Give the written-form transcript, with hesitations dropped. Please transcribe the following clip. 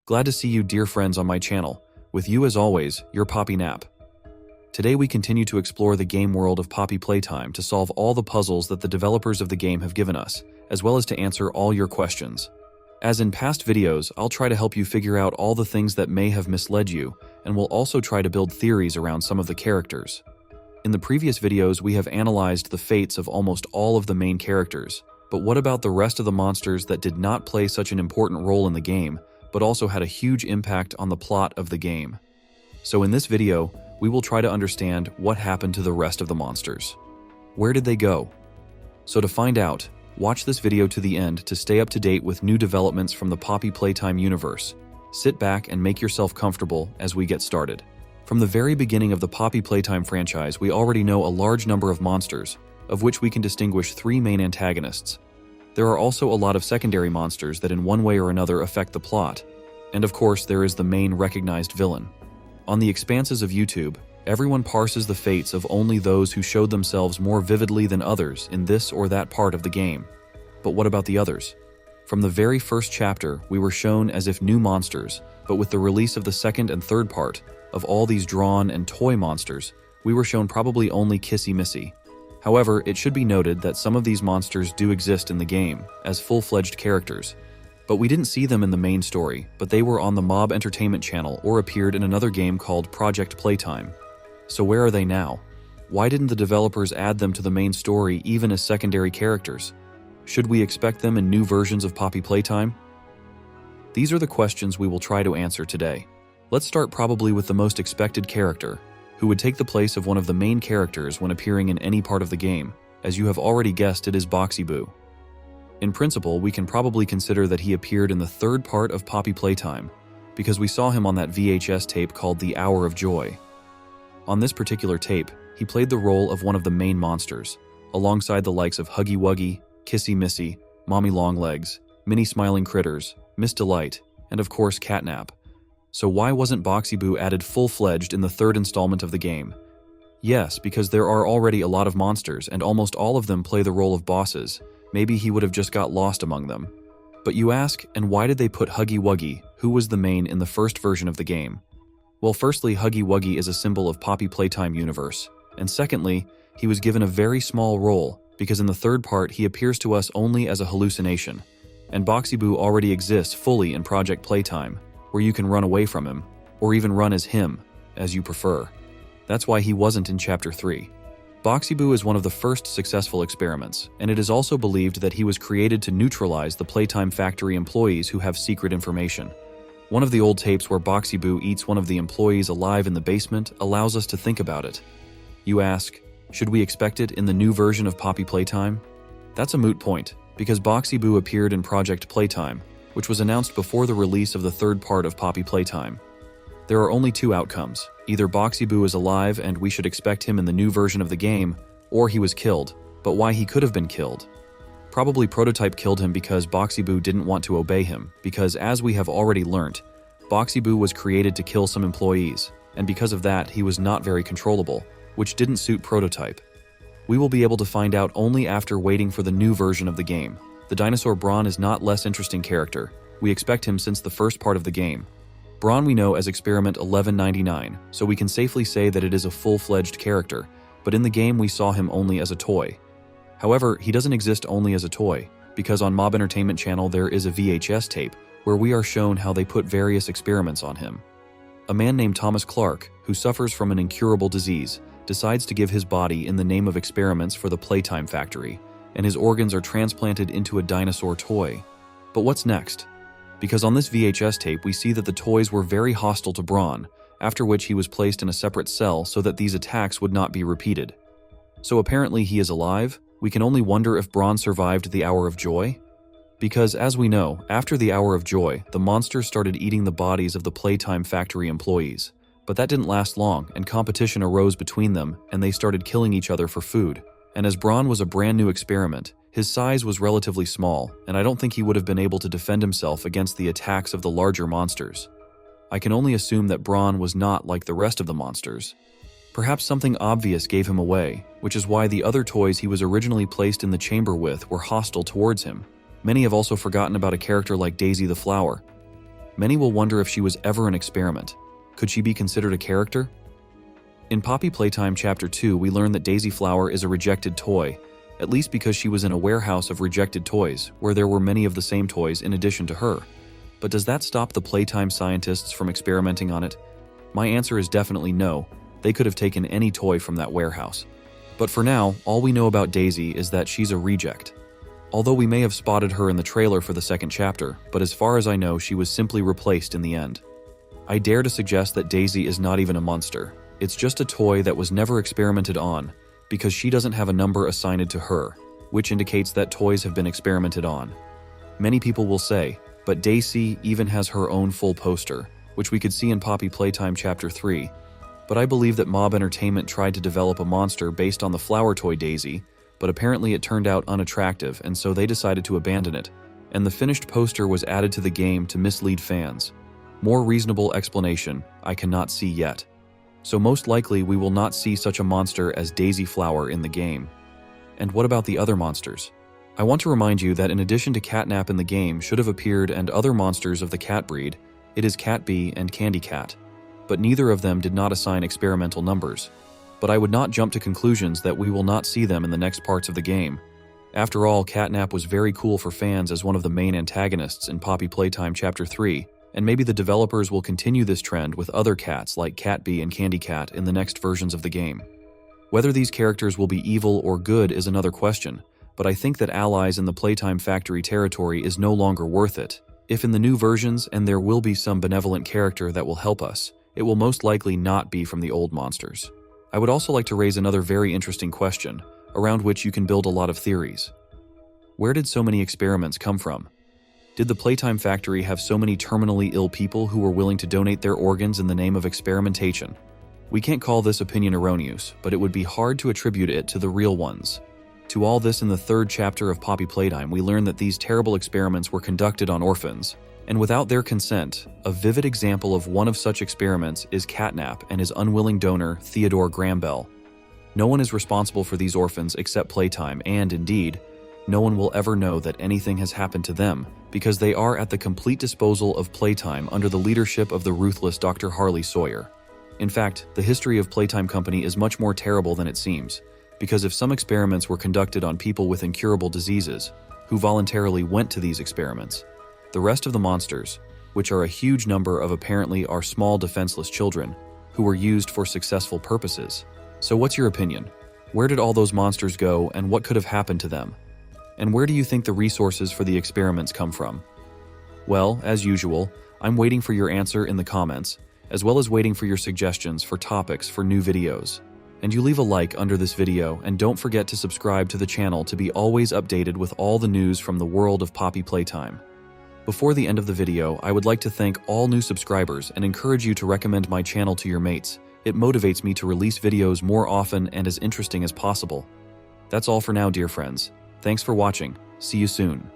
Glad to see you, dear friends, on my channel. With you as always, your Poppy Nap. Today we continue to explore the game world of Poppy Playtime to solve all the puzzles that the developers of the game have given us, as well as to answer all your questions. As in past videos, I'll try to help you figure out all the things that may have misled you, and we'll also try to build theories around some of the characters. In the previous videos, we have analyzed the fates of almost all of the main characters, but what about the rest of the monsters that did not play such an important role in the game, but also had a huge impact on the plot of the game? So in this video, we will try to understand what happened to the rest of the monsters. Where did they go? So to find out, watch this video to the end to stay up to date with new developments from the Poppy Playtime universe. Sit back and make yourself comfortable as we get started. From the very beginning of the Poppy Playtime franchise, we already know a large number of monsters, of which we can distinguish 3 main antagonists. There are also a lot of secondary monsters that in one way or another affect the plot. And of course, there is the main recognized villain. On the expanses of YouTube, everyone parses the fates of only those who showed themselves more vividly than others in this or that part of the game. But what about the others? From the very first chapter, we were shown as if new monsters, but with the release of the second and third part, of all these drawn and toy monsters, we were shown probably only Kissy Missy. However, it should be noted that some of these monsters do exist in the game, as full-fledged characters. But we didn't see them in the main story, but they were on the Mob Entertainment channel or appeared in another game called Project Playtime. So where are they now? Why didn't the developers add them to the main story even as secondary characters? Should we expect them in new versions of Poppy Playtime? These are the questions we will try to answer today. Let's start probably with the most expected character, who would take the place of one of the main characters when appearing in any part of the game. As you have already guessed, it is Boxy Boo. In principle, we can probably consider that he appeared in the third part of Poppy Playtime, because we saw him on that VHS tape called The Hour of Joy. On this particular tape, he played the role of one of the main monsters, alongside the likes of Huggy Wuggy, Kissy Missy, Mommy Longlegs, Minnie Smiling Critters, Miss Delight, and of course Catnap. So why wasn't Boxy Boo added full-fledged in the third installment of the game? Yes, because there are already a lot of monsters and almost all of them play the role of bosses. Maybe he would have just got lost among them. But you ask, and why did they put Huggy Wuggy, who was the main in the first version of the game? Well, firstly, Huggy Wuggy is a symbol of Poppy Playtime universe, and secondly, he was given a very small role because in the third part he appears to us only as a hallucination, and Boxy Boo already exists fully in Project Playtime, where you can run away from him, or even run as him, as you prefer. That's why he wasn't in Chapter 3. Boxy Boo is one of the first successful experiments, and it is also believed that he was created to neutralize the Playtime Factory employees who have secret information. One of the old tapes where Boxy Boo eats one of the employees alive in the basement allows us to think about it. You ask, should we expect it in the new version of Poppy Playtime? That's a moot point, because Boxy Boo appeared in Project Playtime, which was announced before the release of the third part of Poppy Playtime. There are only 2 outcomes. Either Boxy Boo is alive and we should expect him in the new version of the game, or he was killed, but why he could have been killed. Probably Prototype killed him because Boxy Boo didn't want to obey him, because as we have already learnt, Boxy Boo was created to kill some employees, and because of that he was not very controllable, which didn't suit Prototype. We will be able to find out only after waiting for the new version of the game. The dinosaur Bron is not less interesting character. We expect him since the first part of the game. Bron we know as Experiment 1199, so we can safely say that it is a full-fledged character, but in the game we saw him only as a toy. However, he doesn't exist only as a toy, because on Mob Entertainment channel there is a VHS tape where we are shown how they put various experiments on him. A man named Thomas Clark, who suffers from an incurable disease, decides to give his body in the name of experiments for the Playtime Factory, and his organs are transplanted into a dinosaur toy. But what's next? Because on this VHS tape we see that the toys were very hostile to Bron, after which he was placed in a separate cell so that these attacks would not be repeated. So apparently he is alive. We can only wonder if Bron survived the Hour of Joy? Because as we know, after the Hour of Joy, the monsters started eating the bodies of the Playtime Factory employees. But that didn't last long, and competition arose between them, and they started killing each other for food. And as Bron was a brand new experiment, his size was relatively small, and I don't think he would have been able to defend himself against the attacks of the larger monsters. I can only assume that Bron was not like the rest of the monsters. Perhaps something obvious gave him away, which is why the other toys he was originally placed in the chamber with were hostile towards him. Many have also forgotten about a character like Daisy the Flower. Many will wonder if she was ever an experiment. Could she be considered a character? In Poppy Playtime Chapter 2, we learn that Daisy Flower is a rejected toy, at least because she was in a warehouse of rejected toys, where there were many of the same toys in addition to her. But does that stop the Playtime scientists from experimenting on it? My answer is definitely no. They could have taken any toy from that warehouse. But for now, all we know about Daisy is that she's a reject. Although we may have spotted her in the trailer for the second chapter, but as far as I know, she was simply replaced in the end. I dare to suggest that Daisy is not even a monster. It's just a toy that was never experimented on, because she doesn't have a number assigned to her, which indicates that toys have been experimented on. Many people will say, but Daisy even has her own full poster, which we could see in Poppy Playtime Chapter 3. But I believe that Mob Entertainment tried to develop a monster based on the flower toy Daisy, but apparently it turned out unattractive, and so they decided to abandon it, and the finished poster was added to the game to mislead fans. More reasonable explanation I cannot see yet. So most likely we will not see such a monster as Daisy Flower in the game. And what about the other monsters? I want to remind you that in addition to Catnap in the game should have appeared and other monsters of the cat breed, it is Cat Bee and Candy Cat. But neither of them did not assign experimental numbers. But I would not jump to conclusions that we will not see them in the next parts of the game. After all, Catnap was very cool for fans as one of the main antagonists in Poppy Playtime Chapter 3, and maybe the developers will continue this trend with other cats like Cat Bee and Candy Cat in the next versions of the game. Whether these characters will be evil or good is another question, but I think that allies in the Playtime Factory territory is no longer worth it. If in the new versions and there will be some benevolent character that will help us, it will most likely not be from the old monsters. I would also like to raise another very interesting question, around which you can build a lot of theories. Where did so many experiments come from? Did the Playtime Factory have so many terminally ill people who were willing to donate their organs in the name of experimentation? We can't call this opinion erroneous, but it would be hard to attribute it to the real ones. To all this, in the third chapter of Poppy Playtime, we learn that these terrible experiments were conducted on orphans, and without their consent. A vivid example of one of such experiments is Catnap and his unwilling donor, Theodore Grambell. No one is responsible for these orphans except Playtime, and indeed, no one will ever know that anything has happened to them because they are at the complete disposal of Playtime under the leadership of the ruthless Dr. Harley Sawyer. In fact, the history of Playtime Company is much more terrible than it seems, because if some experiments were conducted on people with incurable diseases, who voluntarily went to these experiments, the rest of the monsters, which are a huge number of apparently are small defenseless children, who were used for successful purposes. So what's your opinion? Where did all those monsters go and what could have happened to them? And where do you think the resources for the experiments come from? Well, as usual, I'm waiting for your answer in the comments, as well as waiting for your suggestions for topics for new videos. And you leave a like under this video and don't forget to subscribe to the channel to be always updated with all the news from the world of Poppy Playtime. Before the end of the video, I would like to thank all new subscribers and encourage you to recommend my channel to your mates. It motivates me to release videos more often and as interesting as possible. That's all for now, dear friends. Thanks for watching. See you soon.